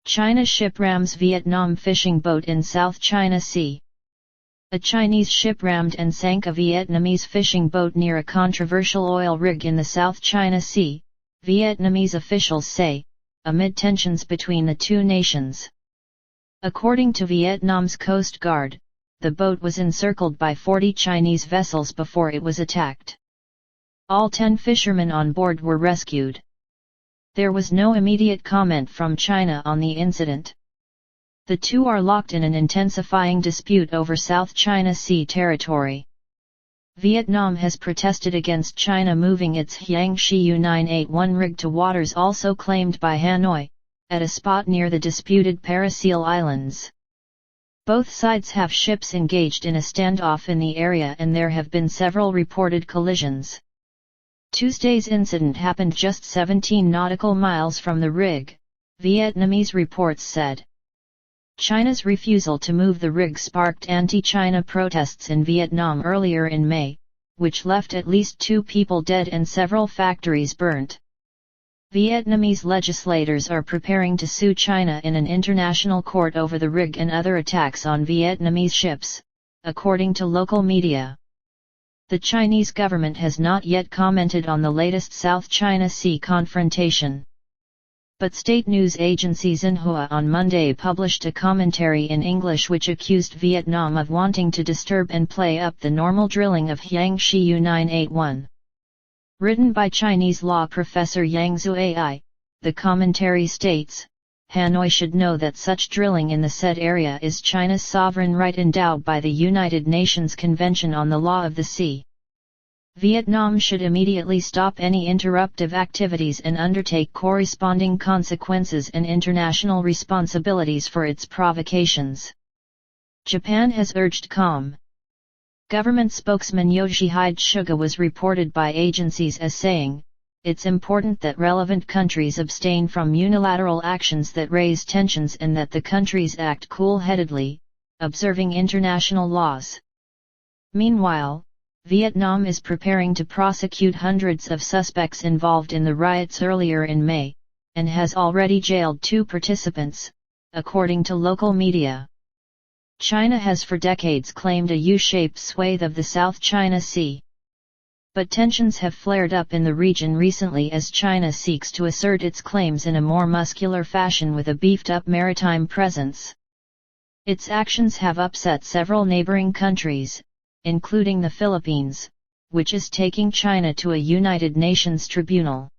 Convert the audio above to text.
China ship rams Vietnam fishing boat in South China Sea. A Chinese ship rammed and sank a Vietnamese fishing boat near a controversial oil rig in the South China Sea, Vietnamese officials say, amid tensions between the two nations. According to Vietnam's Coast Guard, the boat was encircled by 40 Chinese vessels before it was attacked. All 10 fishermen on board were rescued. There was no immediate comment from China on the incident. The two are locked in an intensifying dispute over South China Sea territory. Vietnam has protested against China moving its Jiangxi U-981 rig to waters also claimed by Hanoi, at a spot near the disputed Parasil Islands. Both sides have ships engaged in a standoff in the area and there have been several reported collisions. Tuesday's incident happened just 17 nautical miles from the rig, Vietnamese reports said. China's refusal to move the rig sparked anti-China protests in Vietnam earlier in May, which left at least 2 people dead and several factories burnt. Vietnamese legislators are preparing to sue China in an international court over the rig and other attacks on Vietnamese ships, according to local media. The Chinese government has not yet commented on the latest South China Sea confrontation. But state news agency Xinhua on Monday published a commentary in English which accused Vietnam of wanting to disturb and play up the normal drilling of Jiangxi U-981. Written by Chinese law professor Yang Zuai, the commentary states, Hanoi should know that such drilling in the said area is China's sovereign right endowed by the United Nations Convention on the Law of the Sea. Vietnam should immediately stop any interruptive activities and undertake corresponding consequences and international responsibilities for its provocations. Japan has urged calm. Government spokesman Yoshihide Suga was reported by agencies as saying, "It's important that relevant countries abstain from unilateral actions that raise tensions and that the countries act cool-headedly, observing international laws." Meanwhile, Vietnam is preparing to prosecute hundreds of suspects involved in the riots earlier in May, and has already jailed 2 participants, according to local media. China has for decades claimed a U-shaped swathe of the South China Sea. But tensions have flared up in the region recently as China seeks to assert its claims in a more muscular fashion with a beefed-up maritime presence. Its actions have upset several neighboring countries, including the Philippines, which is taking China to a United Nations tribunal.